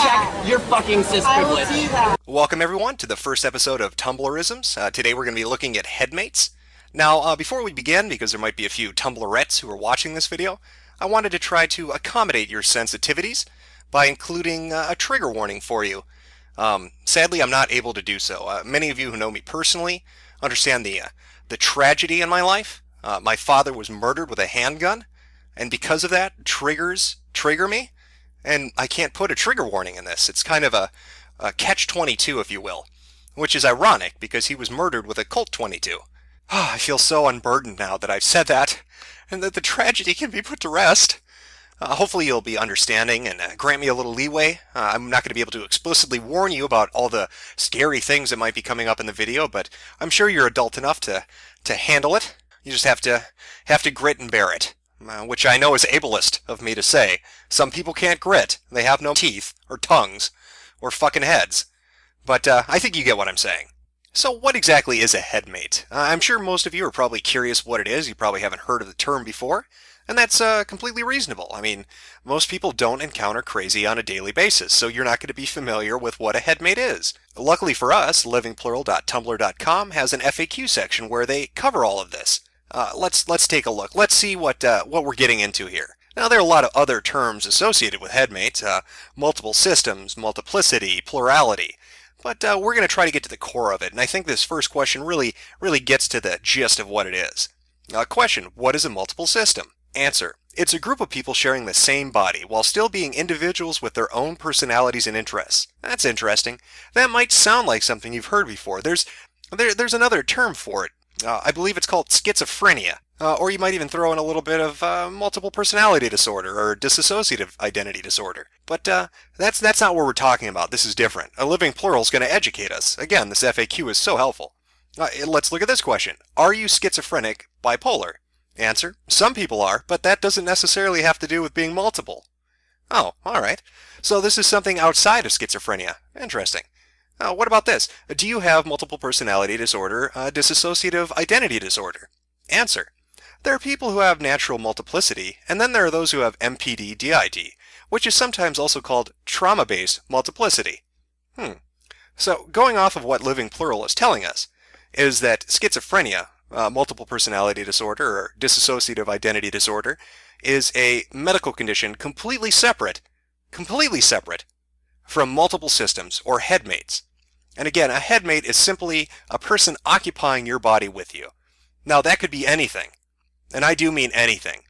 Check your fucking cis privilege. do that. Welcome everyone to the first episode of Tumblrisms. Today we're going to be looking at headmates. Now, before we begin, because there might be a few Tumblrettes who are watching this video, I wanted to try to accommodate your sensitivities by including a trigger warning for you. Sadly, I'm not able to do so. Many of you who know me personally understand the tragedy in my life. My father was murdered with a handgun, and because of that, triggers trigger me, and I can't put a trigger warning in this. It's kind of a catch-22, if you will, which is ironic because he was murdered with a Colt 22. I feel so unburdened now that I've said that, and that the tragedy can be put to rest. Hopefully you'll be understanding and grant me a little leeway. I'm not going to be able to explicitly warn you about all the scary things that might be coming up in the video, but I'm sure you're adult enough to handle it. You just have to grit and bear it, which I know is ableist of me to say. Some people can't grit. They have no teeth, or tongues, or fucking heads. But I think you get what I'm saying. So what exactly is a headmate? I'm sure most of you are probably curious what it is. You probably haven't heard of the term before. And that's completely reasonable. I mean, most people don't encounter crazy on a daily basis, so you're not going to be familiar with what a headmate is. Luckily for us, livingplural.tumblr.com has an FAQ section where they cover all of this. Let's take a look. Let's see what we're getting into here. Now, there are a lot of other terms associated with headmates, multiple systems, multiplicity, plurality. But we're going to try to get to the core of it, and I think this first question really gets to the gist of what it is. Question, what is a multiple system? Answer, it's a group of people sharing the same body while still being individuals with their own personalities and interests. That's interesting. That might sound like something you've heard before. There's another term for it. I believe it's called schizophrenia. Or you might even throw in a little bit of multiple personality disorder or dissociative identity disorder. But that's not what we're talking about. This is different. A living plural is going to educate us. Again, this FAQ is so helpful. Let's look at this question. Are you schizophrenic, bipolar? Answer, some people are, but that doesn't necessarily have to do with being multiple. Oh, alright. So this is something outside of schizophrenia. Interesting. What about this? Do you have multiple personality disorder, dissociative identity disorder? Answer, there are people who have natural multiplicity, and then there are those who have MPD-DID, which is sometimes also called trauma-based multiplicity. So going off of what Living Plural is telling us, is that schizophrenia, multiple personality disorder or dissociative identity disorder, is a medical condition completely separate from multiple systems or headmates. And again, a headmate is simply a person occupying your body with you. Now that could be anything, and I do mean anything.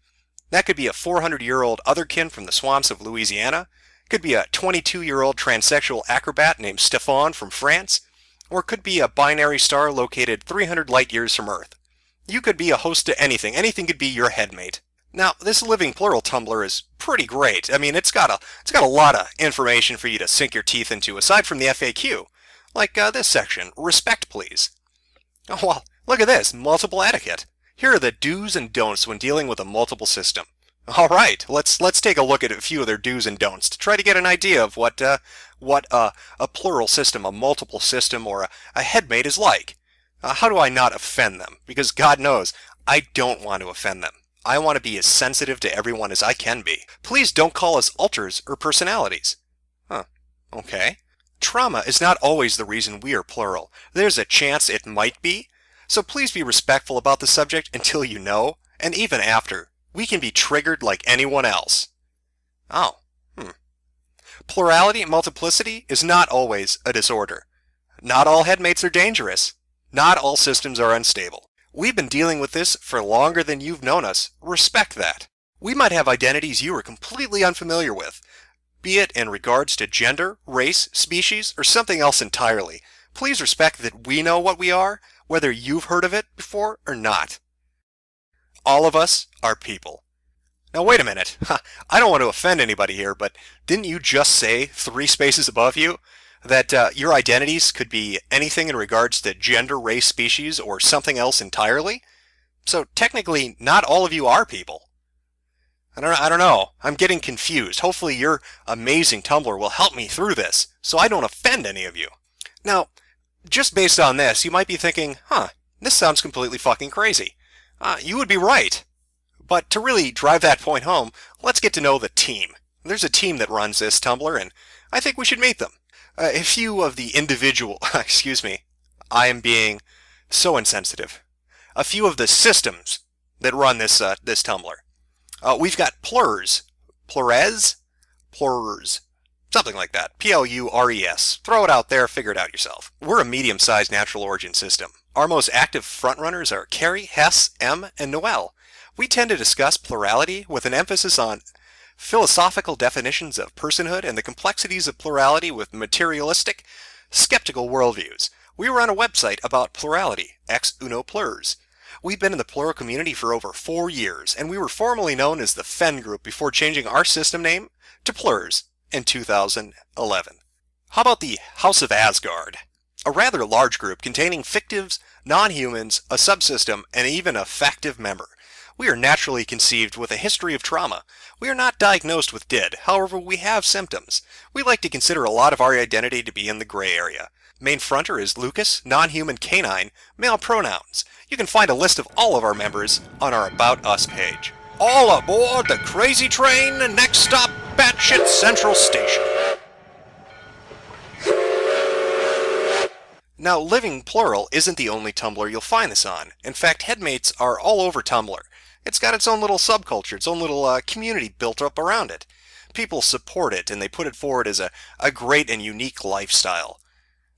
That could be a 400-year-old otherkin from the swamps of Louisiana, could be a 22-year-old transsexual acrobat named Stéphane from France, or it could be a binary star located 300 light years from Earth. You could be a host to anything. Anything could be your headmate. Now, this Living Plural Tumblr is pretty great. I mean, it's got a lot of information for you to sink your teeth into, aside from the FAQ. Like this section, respect please. Oh, well, look at this, multiple etiquette. Here are the do's and don'ts when dealing with a multiple system. All right, let's take a look at a few of their do's and don'ts to try to get an idea of what a plural system, a multiple system, or a headmate is like. How do I not offend them? Because God knows, I don't want to offend them. I want to be as sensitive to everyone as I can be. Please don't call us alters or personalities. Okay. Trauma is not always the reason we are plural. There's a chance it might be. So please be respectful about the subject until you know, and even after. We can be triggered like anyone else. Plurality and multiplicity is not always a disorder. Not all headmates are dangerous. Not all systems are unstable. We've been dealing with this for longer than you've known us. Respect that. We might have identities you are completely unfamiliar with, be it in regards to gender, race, species, or something else entirely. Please respect that we know what we are, whether you've heard of it before or not. All of us are people. Now wait a minute. I don't want to offend anybody here, but didn't you just say 3 spaces above you that your identities could be anything in regards to gender, race, species, or something else entirely? So technically, not all of you are people. I don't know. I'm getting confused. Hopefully your amazing Tumblr will help me through this, so I don't offend any of you. Now, just based on this, you might be thinking, this sounds completely fucking crazy. You would be right. But to really drive that point home, let's get to know the team. There's a team that runs this Tumblr, and I think we should meet them. A few of the individual, excuse me, I am being so insensitive. A few of the systems that run this Tumblr. We've got Plurs, Plurs, something like that. Plures. Throw it out there, figure it out yourself. We're a medium-sized natural origin system. Our most active frontrunners are Carrie, Hess, M, and Noel. We tend to discuss plurality with an emphasis on philosophical definitions of personhood and the complexities of plurality with materialistic, skeptical worldviews. We run a website about plurality, ex uno plurs. We've been in the plural community for over 4 years, and we were formerly known as the Fen Group before changing our system name to Plurs in 2011. How about the House of Asgard? A rather large group containing fictives, non-humans, a subsystem, and even a factive member. We are naturally conceived with a history of trauma. We are not diagnosed with DID, however we have symptoms. We like to consider a lot of our identity to be in the gray area. Main fronter is Lucas, non-human canine, male pronouns. You can find a list of all of our members on our About Us page. All aboard the crazy train, next stop, Batshit Central Station. Now, Living Plural isn't the only Tumblr you'll find this on. In fact, Headmates are all over Tumblr. It's got its own little subculture, its own little community built up around it. People support it, and they put it forward as a great and unique lifestyle.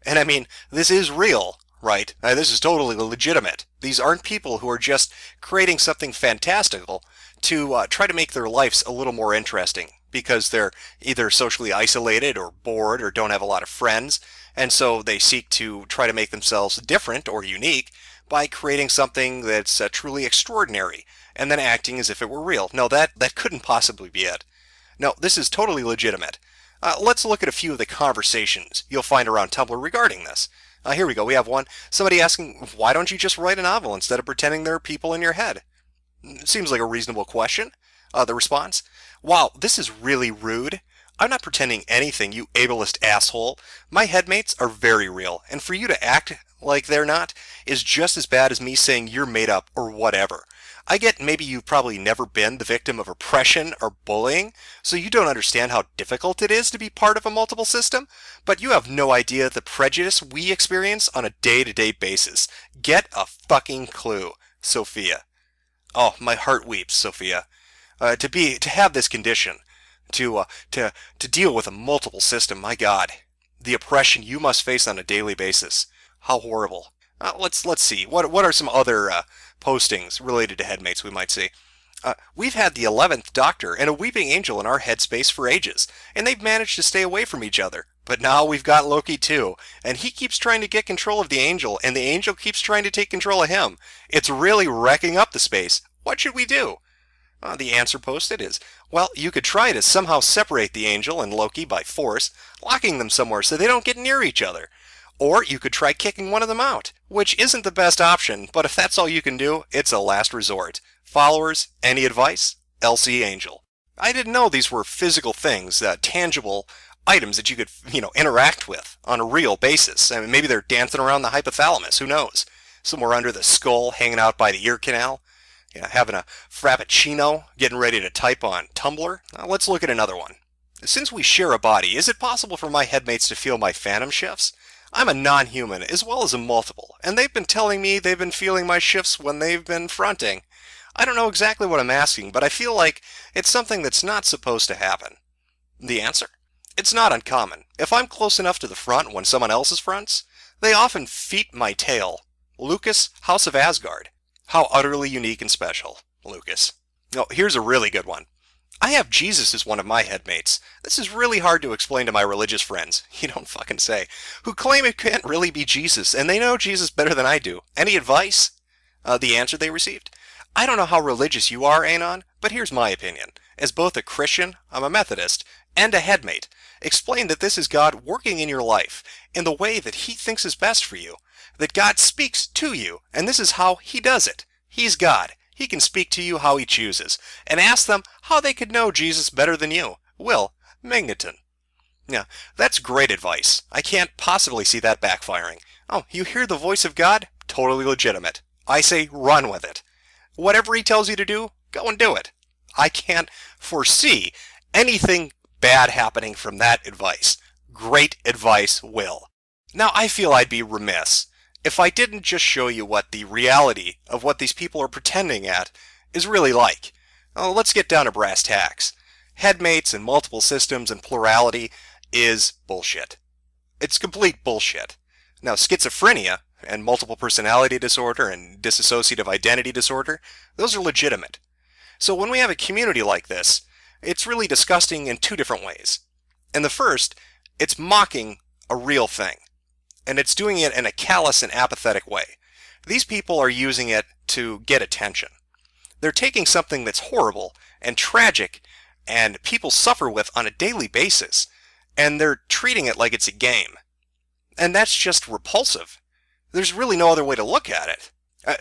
And I mean, this is real, right? This is totally legitimate. These aren't people who are just creating something fantastical to try to make their lives a little more interesting because they're either socially isolated or bored or don't have a lot of friends, and so they seek to try to make themselves different or unique by creating something that's truly extraordinary and then acting as if it were real. No, that couldn't possibly be it. No, this is totally legitimate. Let's look at a few of the conversations you'll find around Tumblr regarding this. Here we go. We have one. Somebody asking, why don't you just write a novel instead of pretending there are people in your head? Seems like a reasonable question. The response, wow, this is really rude. I'm not pretending anything, you ableist asshole. My headmates are very real, and for you to act like they're not is just as bad as me saying you're made up or whatever. I get maybe you've probably never been the victim of oppression or bullying, so you don't understand how difficult it is to be part of a multiple system, but you have no idea the prejudice we experience on a day-to-day basis. Get a fucking clue, Sophia. Oh, my heart weeps, Sophia. To have this condition, to deal with a multiple system, my God. The oppression you must face on a daily basis. How horrible. Let's see. What are some other postings related to headmates we might see? We've had the 11th Doctor and a Weeping Angel in our headspace for ages, and they've managed to stay away from each other. But now we've got Loki too, and he keeps trying to get control of the Angel, and the Angel keeps trying to take control of him. It's really wrecking up the space. What should we do? The answer posted is, well, you could try to somehow separate the Angel and Loki by force, locking them somewhere so they don't get near each other. Or you could try kicking one of them out, which isn't the best option, but if that's all you can do, it's a last resort. Followers, any advice? LC Angel. I didn't know these were physical things, tangible items that you could, interact with on a real basis. I mean, maybe they're dancing around the hypothalamus, who knows? Somewhere under the skull, hanging out by the ear canal. Having a frappuccino, getting ready to type on Tumblr. Let's look at another one. Since we share a body, is it possible for my headmates to feel my phantom shifts? I'm a non-human as well as a multiple, and they've been telling me they've been feeling my shifts when they've been fronting. I don't know exactly what I'm asking, but I feel like it's something that's not supposed to happen. The answer? It's not uncommon. If I'm close enough to the front when someone else is fronts, they often feet my tail. Lucas, House of Asgard. How utterly unique and special, Lucas. Oh, here's a really good one. I have Jesus as one of my headmates. This is really hard to explain to my religious friends, you don't fucking say, who claim it can't really be Jesus, and they know Jesus better than I do. Any advice? The answer they received? I don't know how religious you are, Anon, but here's my opinion. As both a Christian, I'm a Methodist, and a headmate, explain that this is God working in your life in the way that He thinks is best for you. That God speaks to you, and this is how He does it. He's God. He can speak to you how He chooses. And ask them how they could know Jesus better than you. Will Magneton. Yeah, that's great advice. I can't possibly see that backfiring. Oh, you hear the voice of God? Totally legitimate. I say run with it. Whatever He tells you to do, go and do it. I can't foresee anything bad happening from that advice. Great advice, Will. Now, I feel I'd be remiss if I didn't just show you what the reality of what these people are pretending at is really like. Let's get down to brass tacks. Headmates and multiple systems and plurality is bullshit. It's complete bullshit. Now, schizophrenia and multiple personality disorder and dissociative identity disorder, those are legitimate. So when we have a community like this, it's really disgusting in two different ways. In the first, it's mocking a real thing, and it's doing it in a callous and apathetic way. These people are using it to get attention. They're taking something that's horrible and tragic and people suffer with on a daily basis, and they're treating it like it's a game. And that's just repulsive. There's really no other way to look at it.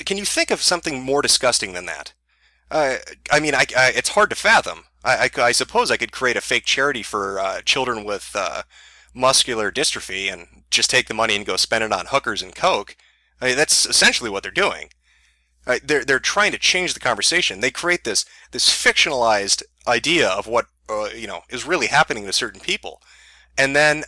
Can you think of something more disgusting than that? It's hard to fathom. I suppose I could create a fake charity for children with muscular dystrophy and just take the money and go spend it on hookers and coke. That's essentially what they're doing. They're trying to change the conversation. They create this fictionalized idea of what is really happening to certain people, and then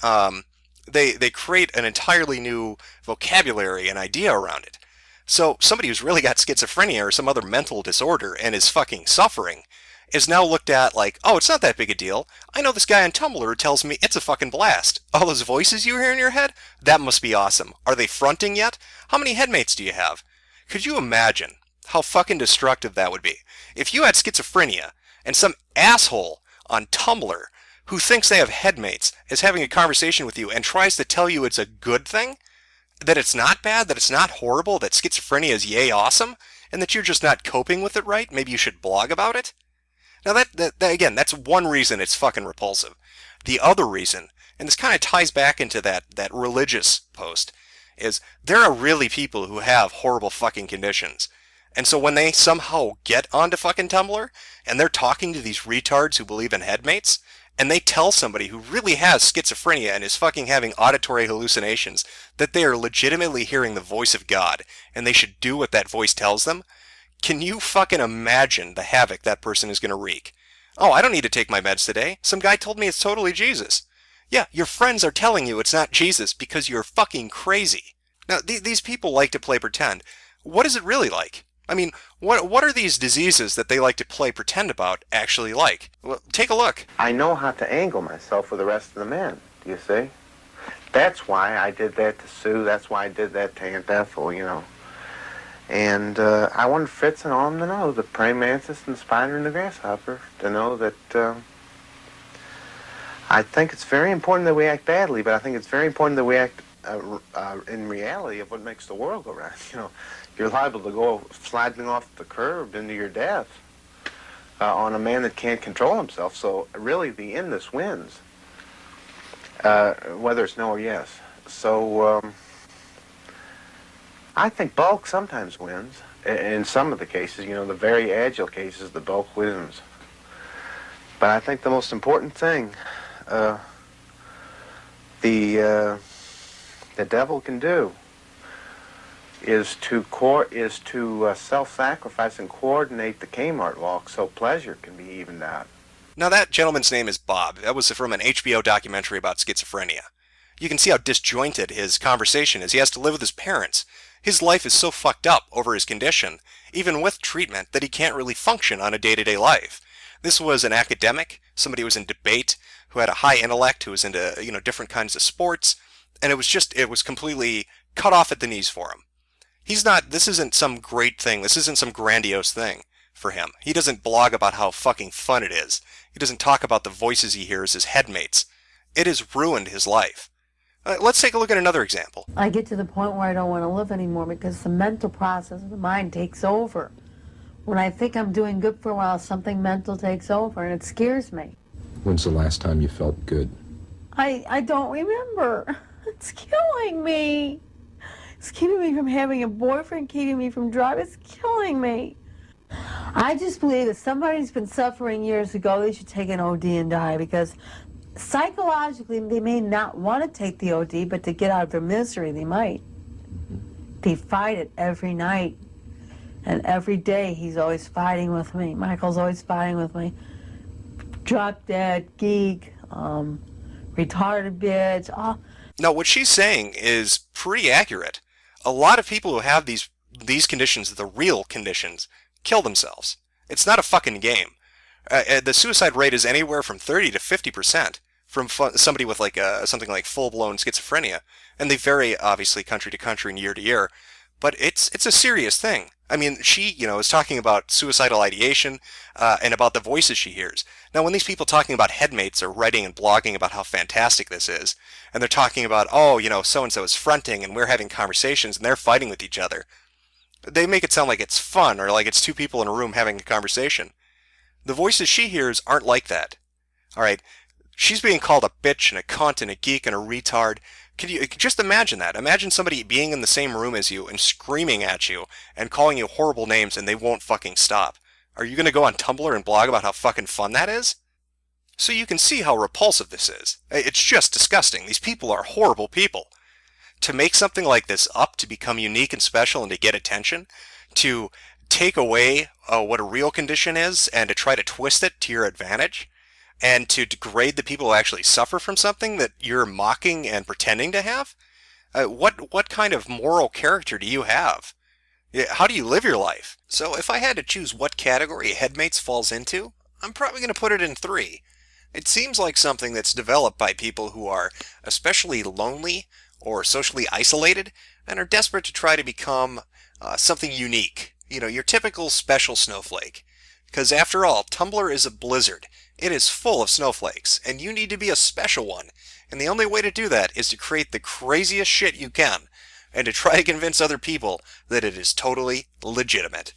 they create an entirely new vocabulary and idea around it. So somebody who's really got schizophrenia or some other mental disorder and is fucking suffering is now looked at like, oh, it's not that big a deal. I know this guy on Tumblr who tells me it's a fucking blast. All those voices you hear in your head? That must be awesome. Are they fronting yet? How many headmates do you have? Could you imagine how fucking destructive that would be? If you had schizophrenia and some asshole on Tumblr who thinks they have headmates is having a conversation with you and tries to tell you it's a good thing, that it's not bad, that it's not horrible, that schizophrenia is yay awesome, and that you're just not coping with it right, maybe you should blog about it? Now that again, that's one reason it's fucking repulsive. The other reason, and this kind of ties back into that religious post, is there are really people who have horrible fucking conditions. And so when they somehow get onto fucking Tumblr, and they're talking to these retards who believe in headmates, and they tell somebody who really has schizophrenia and is fucking having auditory hallucinations that they are legitimately hearing the voice of God, and they should do what that voice tells them, can you fucking imagine the havoc that person is going to wreak? Oh, I don't need to take my meds today. Some guy told me it's totally Jesus. Yeah, your friends are telling you it's not Jesus because you're fucking crazy. Now, these people like to play pretend. What is it really like? I mean, what are these diseases that they like to play pretend about actually like? Well, take a look. I know how to angle myself with the rest of the men, do you see? That's why I did that to Sue. That's why I did that to Aunt Ethel, And I wanted Fritz and all of them to know, the praying mantis and the spider and the grasshopper, to know that I think it's very important that we act badly, but I think it's very important that we act in reality of what makes the world go round. You're liable to go sliding off the curb into your death on a man that can't control himself. So really the endless wins, whether it's no or yes. So I think bulk sometimes wins. In some of the cases, the very agile cases, the bulk wins. But I think the most important thing the devil can do is to self-sacrifice and coordinate the Kmart walk so pleasure can be evened out. Now that gentleman's name is Bob. That was from an HBO documentary about schizophrenia. You can see how disjointed his conversation is. He has to live with his parents. His life is so fucked up over his condition, even with treatment, that he can't really function on a day-to-day life. This was an academic, somebody who was in debate, who had a high intellect, who was into different kinds of sports, and it was completely cut off at the knees for him. This isn't some great thing, this isn't some grandiose thing for him. He doesn't blog about how fucking fun it is. He doesn't talk about the voices he hears as headmates. It has ruined his life. Let's take a look at another example. I get to the point where I don't want to live anymore because the mental process of the mind takes over. When I think I'm doing good for a while, something mental takes over and it scares me. When's the last time you felt good? I don't remember. It's killing me. It's keeping me from having a boyfriend, keeping me from driving. It's killing me. I just believe that somebody's been suffering years ago, they should take an OD and die, because psychologically they may not want to take the OD, but to get out of their misery they might. They fight it every night. And every day he's always fighting with me. Michael's always fighting with me. Drop dead, geek, retarded bitch. Oh, Now, what she's saying is pretty accurate. A lot of people who have these conditions, the real conditions, kill themselves. It's not a fucking game. The suicide rate is anywhere from 30 to 50% from somebody with like something like full-blown schizophrenia, and they vary obviously country to country and year to year. But it's a serious thing. I mean, she, is talking about suicidal ideation and about the voices she hears. Now, when these people talking about headmates are writing and blogging about how fantastic this is, and they're talking about, oh, so-and-so is fronting and we're having conversations and they're fighting with each other, they make it sound like it's fun or like it's two people in a room having a conversation. The voices she hears aren't like that. All right, she's being called a bitch and a cunt and a geek and a retard. Can you just imagine that? Imagine somebody being in the same room as you and screaming at you and calling you horrible names and they won't fucking stop. Are you going to go on Tumblr and blog about how fucking fun that is? So you can see how repulsive this is. It's just disgusting. These people are horrible people. To make something like this up to become unique and special and to get attention, to take away what a real condition is and to try to twist it to your advantage, and to degrade the people who actually suffer from something that you're mocking and pretending to have? What kind of moral character do you have? How do you live your life? So if I had to choose what category Headmates falls into, I'm probably going to put it in 3. It seems like something that's developed by people who are especially lonely or socially isolated and are desperate to try to become something unique. Your typical special snowflake. Because after all, Tumblr is a blizzard. It is full of snowflakes, and you need to be a special one. And the only way to do that is to create the craziest shit you can, and to try to convince other people that it is totally legitimate.